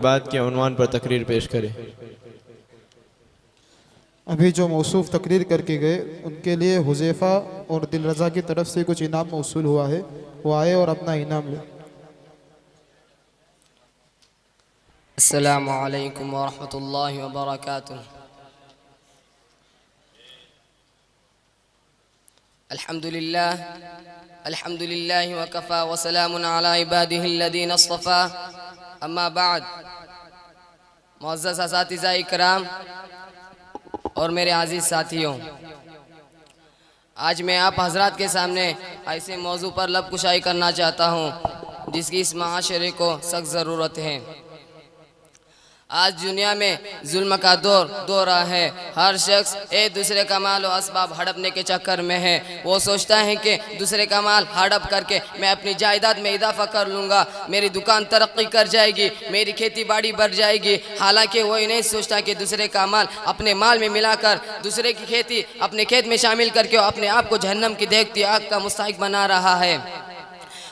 बात के उन्वान पर तकरीर पेश करें। अभी जो मौसूफ तकरीर करके गए उनके लिए हुज़ैफ़ा और दिल रज़ा की तरफ से कुछ इनाम मौसूल हुआ है, वो आए और अपना इनाम ले। अस्सलामु अलैकुम वरहमतुल्लाहि वबरकातुह। अल्हम्दुलिल्लाह वकफ़ा वसलामुन अला इबादिहिल्लज़ीना इस्तफ़ा, अम्मा बाद। मुअज़्ज़ज़ असातिज़ा इकराम और मेरे अज़ीज़ साथियों, आज मैं आप हज़रात के सामने ऐसे मौजू पर लब कुशाई करना चाहता हूँ जिसकी इस माशरे को सख्त ज़रूरत है। आज दुनिया में जुल्म का दौर रहा है। हर शख्स एक दूसरे का माल और असबाब हड़पने के चक्कर में है। वो सोचता है कि दूसरे का माल हड़प करके मैं अपनी जायदाद में इजाफा कर लूँगा, मेरी दुकान तरक्की कर जाएगी, मेरी खेती बाड़ी बढ़ जाएगी। हालांकि वो नहीं सोचता कि दूसरे का माल अपने माल में मिलाकर दूसरे की खेती अपने खेत में शामिल करके अपने आप को जहन्नम की देखती आग का मुस्तहिक बना रहा है।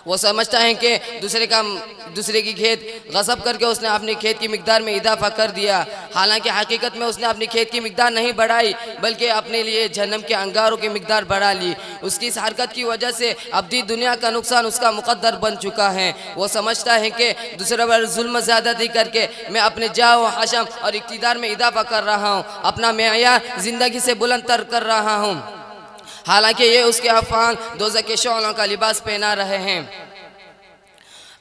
वो समझता है कि दूसरे की खेत गसब करके उसने अपनी खेत की मिकदार में इजाफा कर दिया। हालांकि हकीकत में उसने अपनी खेत की मिकदार नहीं बढ़ाई, बल्कि अपने लिए जहन्नम के अंगारों की मिकदार बढ़ा ली। उसकी इस हरकत की वजह से अब्दी दुनिया का नुकसान उसका मुकद्दर बन चुका है। वो समझता है कि दूसरे पर जुल्म ज़्यादती करके मैं अपने जाओ हशम और इक़्तिदार में इजाफा कर रहा हूँ, अपना मेयार ज़िंदगी से बुलंद तर कर रहा हूँ। हालांकि ये उसके अफ़आल दोज़ख के शौलों का लिबास पहना रहे हैं।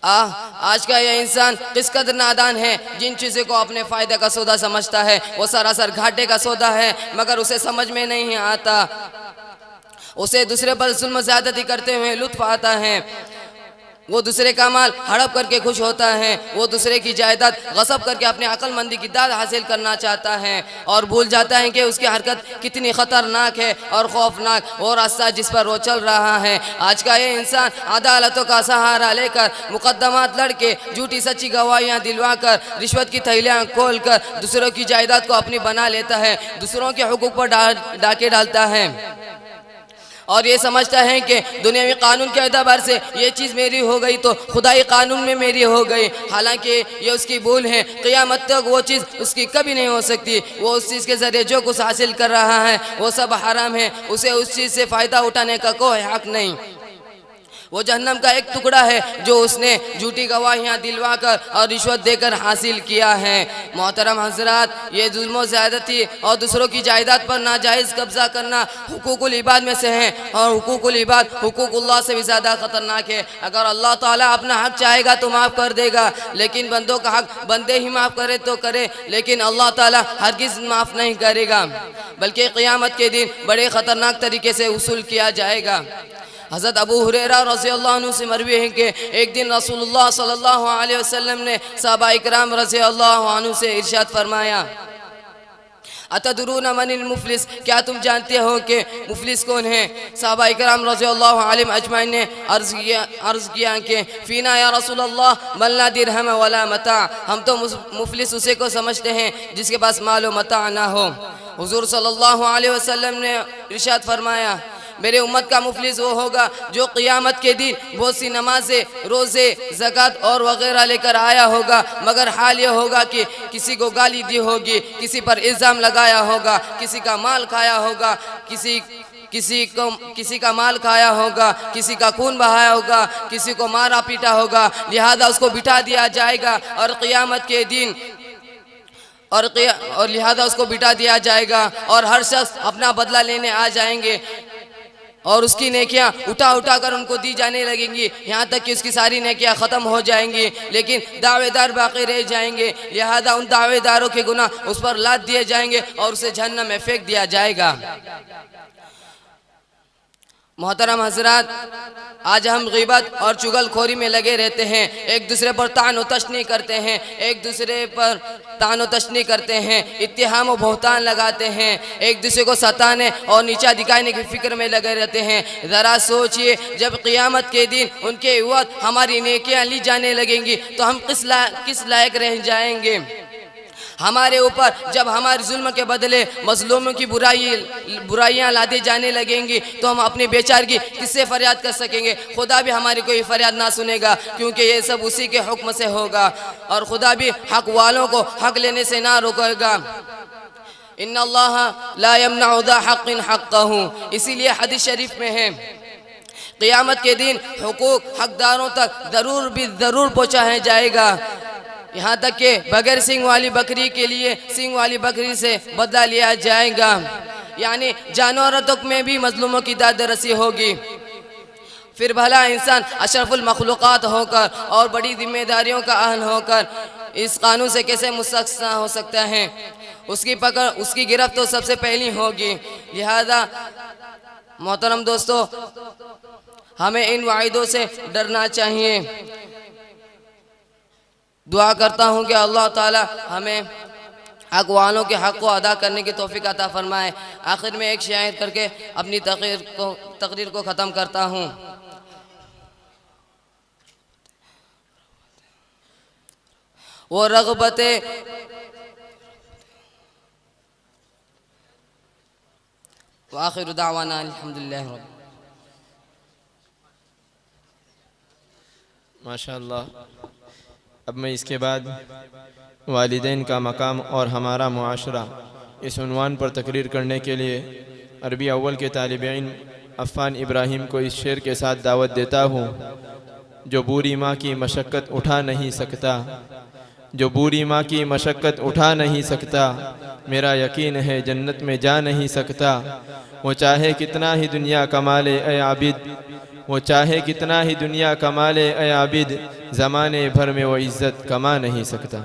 आज का यह इंसान किस कदर नादान है। जिन चीज़ों को अपने फ़ायदे का सौदा समझता है वो सरासर घाटे का सौदा है, मगर उसे समझ में नहीं आता। उसे दूसरे पर जुल्म ज़्यादती करते हुए लुत्फ़ आता है। वो दूसरे का माल हड़प करके खुश होता है। वो दूसरे की जायदाद गसब करके अपने अक्लमंदी की दाद हासिल करना चाहता है और भूल जाता है कि उसकी हरकत कितनी ख़तरनाक है और खौफनाक और रास्ता जिस पर वो चल रहा है। आज का ये इंसान अदालतों का सहारा लेकर मुकदमात लड़के झूठी सच्ची गवाहियाँ दिलवा कर रिश्वत की थैलियाँ खोल कर दूसरों की जायदाद को अपनी बना लेता है, दूसरों के हुकूक पर डाके डालता है और ये समझता है कि दुनियावी कानून के एतबार से ये चीज़ मेरी हो गई तो खुदाई कानून में मेरी हो गई। हालांकि ये उसकी भूल है। क़यामत तक वो चीज़ उसकी कभी नहीं हो सकती। वो उस चीज़ के ज़रिए जो कुछ हासिल कर रहा है वो सब हराम है। उसे उस चीज़ से फ़ायदा उठाने का कोई हक़ नहीं। वो जहन्नम का एक टुकड़ा है जो उसने झूठी गवाहियाँ दिलवा कर और रिश्वत देकर हासिल किया है। मोहतरम हज़रात, ये जुल्म ज़्यादती और दूसरों की जायदाद पर नाजायज़ कब्ज़ा करना हुकूकुल इबाद में से है और हुकूकुल इबाद हुकूकुल्लाह से भी ज़्यादा ख़तरनाक है। अगर अल्लाह ताला अपना हक़ चाहेगा तो माफ़ कर देगा, लेकिन बंदों का हक़ बंदे ही माफ़ करे तो करे, लेकिन अल्लाह ताला हरगिज़ माफ़ नहीं करेगा, बल्कि क़यामत के दिन बड़े ख़तरनाक तरीके से वसूल किया जाएगा। हज़रत अबू हुरैरा रज़ियल्लाहु अन्हु से मरवी है कि एक दिन रसूलुल्लाह सल्लल्लाहु अलैहि वसल्लम ने सहाबा इकराम रज़ियल्लाहु अन्हु से इरशाद फरमाया, अतदरून मनिल मुफलिस, क्या तुम जानते हो कि मुफलिस कौन है? सहाबा इकराम रज़ियल्लाहु अलैहिम अजमाइन ने अर्ज़ किया कि फ़ीना या रसूलल्लाह मन ला दिरहम वला मता, हम तो मुफलिस उसे को समझते हैं जिसके पास माल व मता ना हो। हुज़ूर सल्लल्लाहु अलैहि वसल्लम ने इरशाद फरमाया, मेरे उम्मत का मुफलिस वो होगा जो क़यामत के दिन बहुत सी नमाज़ें, रोज़े, ज़कात और वग़ैरह लेकर आया होगा, मगर हाल ये होगा कि किसी को गाली दी होगी, किसी पर इल्ज़ाम लगाया होगा, किसी का माल खाया होगा, किसी का माल खाया होगा, किसी का खून बहाया होगा, किसी को मारा पीटा होगा, लिहाजा उसको बिठा दिया जाएगा और क़यामत के दिन और लिहाजा उसको बिठा दिया जाएगा और हर शख्स अपना बदला लेने आ जाएंगे और उसकी नेकियां उठा कर उनको दी जाने लगेंगी, यहाँ तक कि उसकी सारी नेकियां ख़त्म हो जाएंगी, लेकिन दावेदार बाकी रह जाएंगे। लिहाजा उन दावेदारों के गुनाह उस पर लाद दिए जाएंगे और उसे जहन्नम में फेंक दिया जाएगा। मोहतरम हज़रात, आज हम ग़ीबत और चुगलखोरी में लगे रहते हैं, एक दूसरे पर तान व तशनी करते हैं, एक दूसरे पर तान व तशनी करते हैं, इत्तिहाम व बहतान लगाते हैं, एक दूसरे को सताने और नीचा दिखाने की फ़िक्र में लगे रहते हैं। ज़रा सोचिए, जब क़यामत के दिन उनके एवज हमारी नेकियां ली जाने लगेंगी तो हम किस लायक रह जाएंगे? हमारे ऊपर जब हमारे जुल्म के बदले मजलूमों की बुराइयां लादी जाने लगेंगी तो हम अपनी बेचारगी किससे फरियाद कर सकेंगे। खुदा भी हमारी कोई फरियाद ना सुनेगा, क्योंकि ये सब उसी के हुक्म से होगा और खुदा भी हक वालों को हक लेने से ना रोकेगा। इन्नल्लाह ला यमनउ ज़ा हक़्क़िन हक़्क़हू, इसीलिए हदीस शरीफ में है क़यामत के दिन हुकूक हकदारों तक ज़रूर पहुँचाया जाएगा, यहाँ तक कि बगैर सींग वाली बकरी के लिए सींग वाली बकरी से बदला लिया जाएगा। यानी जानवरों तक में भी मजलूमों की दाद रसी होगी। फिर भला इंसान अशरफुल मखलूक़ात होकर और बड़ी जिम्मेदारियों का अहल होकर इस कानून से कैसे मुस्तस्ना हो सकता है। उसकी पकड़, उसकी गिरफ्त तो सबसे पहली होगी। लिहाजा मोहतरम दोस्तों, हमें इन वाइदों से डरना चाहिए। दुआ करता हूँ कि अल्लाह ताला हमें हक वालों के हक को अदा करने की तौफीक अता फरमाए। आखिर में एक शायर करके अपनी तकरीर को ख़त्म करता हूँ। वो रग़बते व आखिर दावाना अल्हम्दुलिल्लाह रब्बिल माशाअल्लाह। अब मैं इसके बाद वालिदैन का मकाम और हमारा मुआशरा इस उन्वान पर तकरीर करने के लिए अरबी अव्वल के तालिब इल्म अफ़ान इब्राहिम को इस शेर के साथ दावत देता हूँ। जो बुरी माँ की मशक्क़त उठा नहीं सकता, जो बुरी माँ की मशक्क़त उठा नहीं सकता, मेरा यकीन है जन्नत में जा नहीं सकता। वो चाहे कितना ही दुनिया कमा ले ए आबिद, वो चाहे कितना ही दुनिया कमा ले ए आबिद, ज़माने भर में वो इज़्ज़त कमा नहीं सकता।